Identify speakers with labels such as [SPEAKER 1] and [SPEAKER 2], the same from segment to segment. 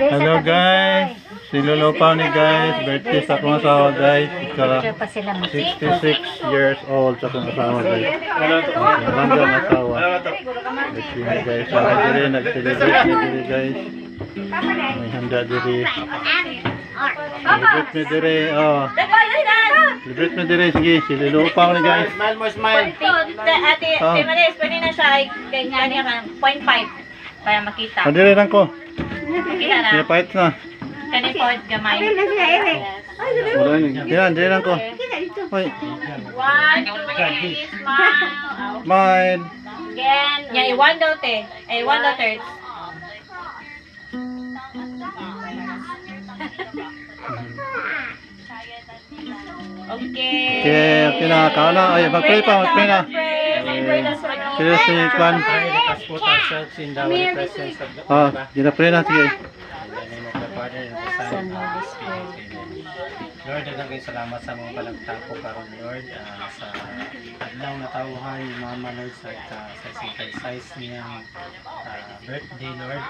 [SPEAKER 1] Hello guys, si Lolo Pao ni guys, birthday sa akong asawa guys.
[SPEAKER 2] Picture pa sila mo.
[SPEAKER 1] 66 years old sa akong asawa guys. Magandang asawa. Birthday ni guys, sa diri nag-celebrate ni diri guys. May handa diri. Celebrate ni diri, oh. Celebrate ni diri, sige, si Lolo Pao ni guys.
[SPEAKER 3] Smile mo, smile.
[SPEAKER 2] Ate Maris, pwede na siya kay kanya ka 0.5 para makita.
[SPEAKER 1] Kadiri lang ko.
[SPEAKER 2] Makita na.
[SPEAKER 1] Pinapahit na.
[SPEAKER 2] Kani po gamay.
[SPEAKER 1] Wala yun. Yan, diri lang ko. Hoy,
[SPEAKER 2] 1, 2, 3, smile.
[SPEAKER 1] mine.
[SPEAKER 2] Again. Yan, i-1 daw te. Eh, 1 daw third. Okay.
[SPEAKER 1] Okay na, kao na. Ay, mag-pray pa, mag-pray na. Sila si Kwan.
[SPEAKER 3] Let us put ourselves in the holy presence of the
[SPEAKER 1] Oh, gina-pray na, sige.
[SPEAKER 3] In the name of the Father and the Son and the Holy Spirit. Amen. Lord, daghang salamat sa mga palagtapo karon Lord sa adlaw na tawhan ni Mama Lord sa size niyang birthday Lord.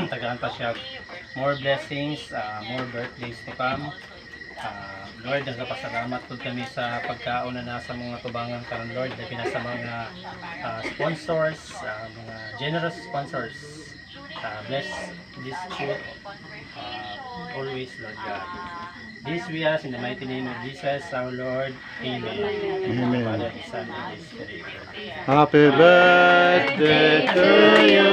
[SPEAKER 3] Tagahan pa siya more blessings, more birthdays to come. Lord, nagpasalamat po kami sa pagkaon na nasa mga tubangan karon Lord, labi na sa mga sponsors, mga generous sponsors. Bless this food always, Lord God. This we ask in the mighty name of Jesus our Lord. Amen.
[SPEAKER 1] Amen.
[SPEAKER 3] Father, the Son, and the Holy Spirit.
[SPEAKER 1] Happy birthday to you.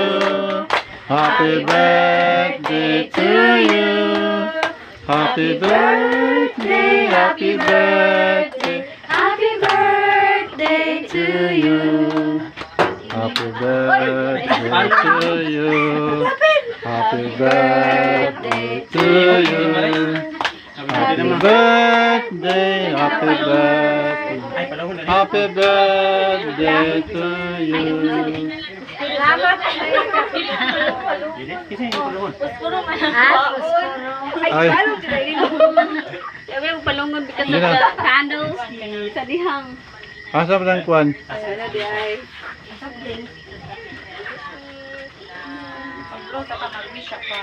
[SPEAKER 1] Happy birthday to you. Happy birthday, happy birthday,
[SPEAKER 2] Happy birthday
[SPEAKER 1] to you. Happy birthday to you. Happy birthday to you. Happy birthday, happy birthday.
[SPEAKER 3] Ay, palahon na rin.
[SPEAKER 1] Happy birthday to you.
[SPEAKER 2] Salamat.
[SPEAKER 3] Dili, kasi yung palahon.
[SPEAKER 2] Puspuro man. Puspuro.
[SPEAKER 1] Ay,
[SPEAKER 2] Sabi mo palungon bikas
[SPEAKER 1] Yun na.
[SPEAKER 2] sa candles sa dihang.
[SPEAKER 1] asa ba ang kwan?
[SPEAKER 2] Ano di ay. Paglo sa kamagwisya pa.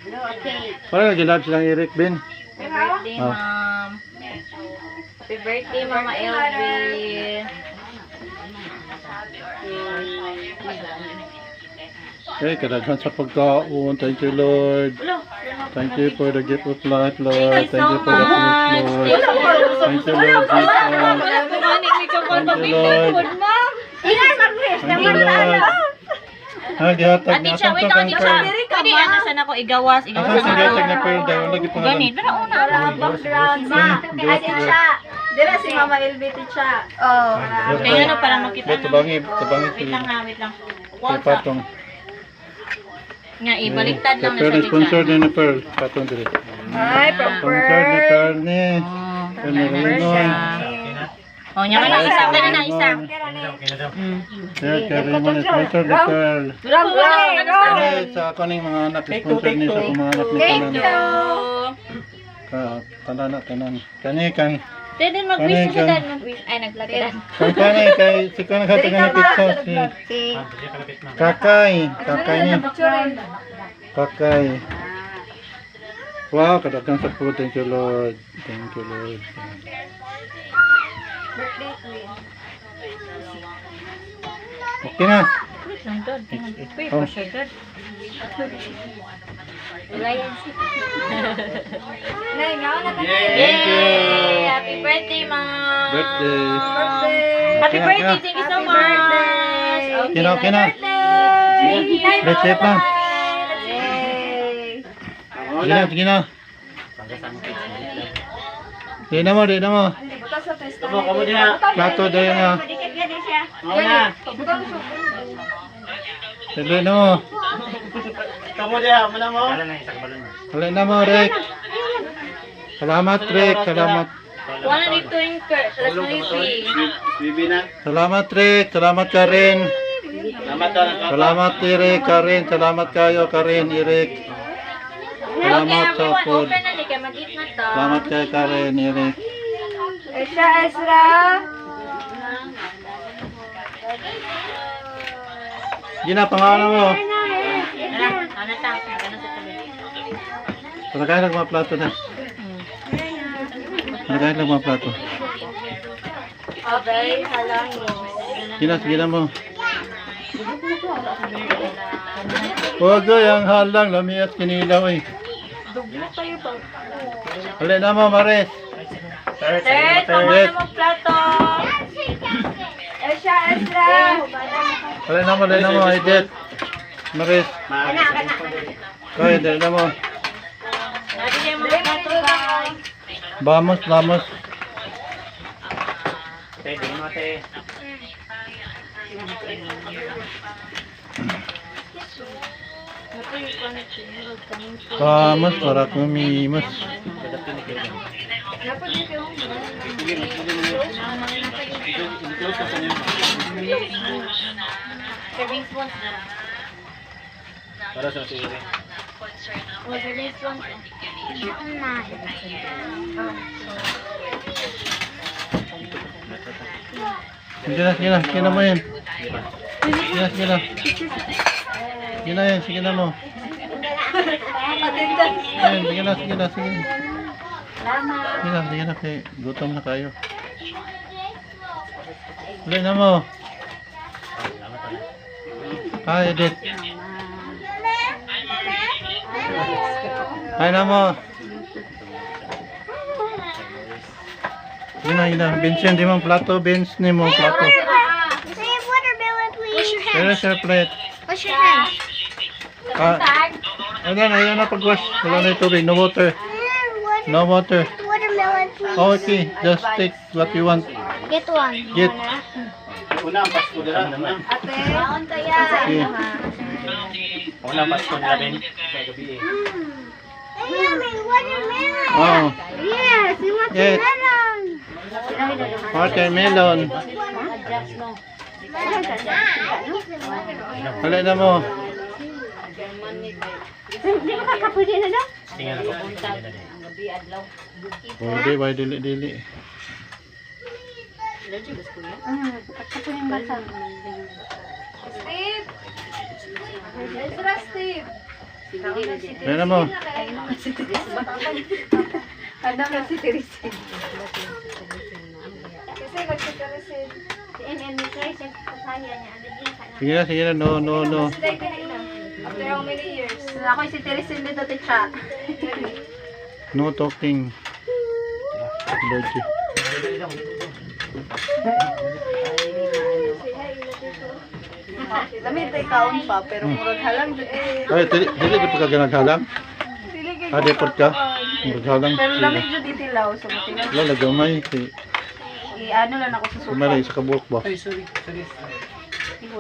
[SPEAKER 2] Okay.
[SPEAKER 1] Parang nag-love silang Eric Ben.
[SPEAKER 2] Happy birthday,
[SPEAKER 1] Oh.
[SPEAKER 2] Mom. Happy birthday, Mama Elvie.
[SPEAKER 1] Okay, kadaghan sa pagkaon. Thank you, Lord. Thank you for the gift of life, Lord. Thank you for the food, Lord. Thank you, Lord Jesus. Thank you, Lord. Thank you, Lord. Gihatag
[SPEAKER 2] Adi
[SPEAKER 1] na
[SPEAKER 2] siya,
[SPEAKER 1] asang
[SPEAKER 2] wait
[SPEAKER 1] to
[SPEAKER 2] lang, adi siya.
[SPEAKER 1] kang
[SPEAKER 2] Pwede, ano sana ko igawas.
[SPEAKER 1] Asan si gihatag na pearl daw? Lagi pa
[SPEAKER 2] Ganit, pero una.
[SPEAKER 1] background, ma.
[SPEAKER 4] Dira si Mama Elvie siya. Oh.
[SPEAKER 2] Kaya ano, para makita
[SPEAKER 1] Tabangi,
[SPEAKER 2] ng...
[SPEAKER 1] tabangi
[SPEAKER 2] Wait lang ha, wait lang.
[SPEAKER 1] si Patong.
[SPEAKER 2] Nga, ibaliktad lang na
[SPEAKER 1] Pearl,
[SPEAKER 2] siya.
[SPEAKER 1] sponsor din ni Pearl. Patong diri.
[SPEAKER 4] Ay,
[SPEAKER 1] Sponsor ni Pearl ni. Pearl ni Raymond.
[SPEAKER 2] Oh, nya ka na isa, kaya na isa.
[SPEAKER 3] Okay na daw.
[SPEAKER 1] Sir, kay Raymond, sponsor ni Pearl. Kani sa ako ning mga anak, sponsor ni sa akong mga anak ni Tanan. Tanan. Kani kan.
[SPEAKER 2] Pwede mag-wish na siya dad. Ay, naglapidan.
[SPEAKER 1] Kani kay si kana hatag na pizza si
[SPEAKER 3] Dili ka lapit ma'am.
[SPEAKER 1] Kakay. Kakay ni. Kakay. Wow, kadaghan sa food. Thank you, Lord. Thank you, Lord. Okay na.
[SPEAKER 2] Wait lang, dad. Wait
[SPEAKER 1] Oh.
[SPEAKER 2] pa siya, dad. Ulayan siya.
[SPEAKER 1] Thank you.
[SPEAKER 2] Yay! Happy birthday, Mom!
[SPEAKER 1] Birthday.
[SPEAKER 2] Happy
[SPEAKER 1] Okay na,
[SPEAKER 2] birthday!
[SPEAKER 1] okay na.
[SPEAKER 2] Thank you so much!
[SPEAKER 1] Okay na, okay na.
[SPEAKER 2] Birthday!
[SPEAKER 1] Let's set na. Sige na, sige na. Di na mo, di na mo.
[SPEAKER 3] Kamu dia.
[SPEAKER 1] Plato dayo nga.
[SPEAKER 3] Mau na.
[SPEAKER 1] Sige na mo.
[SPEAKER 3] Kamu dia, mana mo? Wala na isang balon.
[SPEAKER 1] Hali na mo, Rick. Salamat, Rick. Salamat.
[SPEAKER 2] Wala ni Twinkle. Let's sleepy.
[SPEAKER 3] Bibi na.
[SPEAKER 1] Salamat, Rick. Salamat, Karen.
[SPEAKER 3] Salamat daw.
[SPEAKER 1] Salamat, Eric. Karen. Salamat kayo, Karen, Eric. Salamat sa
[SPEAKER 2] everyone.
[SPEAKER 1] food.
[SPEAKER 2] Open na, di ka mag-eat na to.
[SPEAKER 1] Salamat kay Karen, Eric.
[SPEAKER 4] Ezra.
[SPEAKER 1] Gina, pangalan mo.
[SPEAKER 2] Ano tang? Ano sa tabi?
[SPEAKER 1] Nagkain lang mga plato na. Nagkain lang mga plato.
[SPEAKER 2] Okay, halangin.
[SPEAKER 1] Sige na mo. Huwag yung halang, lami at kinilaw eh. Hali na mo, Maris.
[SPEAKER 2] Third, kama na mo plato.
[SPEAKER 4] Esha, Ezra.
[SPEAKER 1] Hali na mo, Edith. Maris. Kaya, dali na mo.
[SPEAKER 2] Lagi niya mo plato, guys.
[SPEAKER 1] Vamos.
[SPEAKER 3] Pwede mo, te.
[SPEAKER 1] Vamos para comimos.
[SPEAKER 2] Serving spoons na.
[SPEAKER 3] Para sa tiri.
[SPEAKER 2] Oh, serving spoons.
[SPEAKER 1] Sige na mo yan. Sige na. Sige na mo. Ayun, sige na. Sige na, kaya gutom na kayo. Huli na mo. Hi, Edith. Hi na mo. Yun na. Vincent, di mo plato. Vince, ni mo plato.
[SPEAKER 5] Say watermelon, please.
[SPEAKER 1] Where's your plate?
[SPEAKER 5] Wash your hands.
[SPEAKER 1] Ayun na pag-wash. Wala na yung tubig. No water. No water.
[SPEAKER 5] Watermelon, please.
[SPEAKER 1] Okay, just take what you want.
[SPEAKER 5] Get one.
[SPEAKER 1] Get.
[SPEAKER 3] Una ang Pasko nila naman.
[SPEAKER 4] Ate, baon kaya.
[SPEAKER 1] Okay.
[SPEAKER 3] Una ang Pasko nila din. Sa gabi eh.
[SPEAKER 5] Yummy, watermelon.
[SPEAKER 1] Oh,
[SPEAKER 5] Yes, you want
[SPEAKER 1] Yes.
[SPEAKER 5] watermelon.
[SPEAKER 1] watermelon. Hali na mo.
[SPEAKER 5] Di ba kakapuli na daw?
[SPEAKER 3] Tingnan ako. Tingnan na din.
[SPEAKER 1] Pwede, why dili.
[SPEAKER 5] Kakapuli yung basa.
[SPEAKER 4] Steve. Ezra, Steve.
[SPEAKER 1] Hali na mo.
[SPEAKER 4] Ano na si Teresin? Kasi nag-si Teresin.
[SPEAKER 1] Sige na. No.
[SPEAKER 4] After how many years? Ako si Teresin dito, teacher.
[SPEAKER 1] No talking. Logi.
[SPEAKER 4] Lamit ay kaon pa, pero murag halang eh.
[SPEAKER 1] Ay, dili pa ka ganaghalang? Deport ka? Maghalang.
[SPEAKER 4] Pero lamit jud itilaw, so matilaw.
[SPEAKER 1] Wala, gamay.
[SPEAKER 4] I-ano lang ako sa sofa.
[SPEAKER 1] Kumari sa kabuok ba?
[SPEAKER 3] Ay, sorry.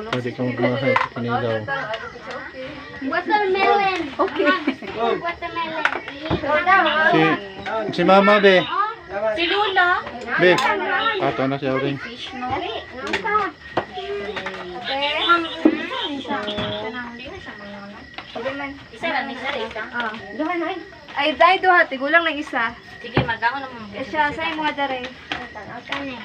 [SPEAKER 1] Pwede kang magmahay sa kinilaw.
[SPEAKER 5] Watermelon.
[SPEAKER 4] Okay.
[SPEAKER 5] Watermelon.
[SPEAKER 1] Si Mama, be.
[SPEAKER 2] Si Lula.
[SPEAKER 1] Be. Ato na siya rin.
[SPEAKER 2] Isa lang, isa.
[SPEAKER 4] Duha na ay dai duha, tigulang na isa.
[SPEAKER 2] Sige, mag-ako naman.
[SPEAKER 4] Siya sa mga dare.
[SPEAKER 5] Kani.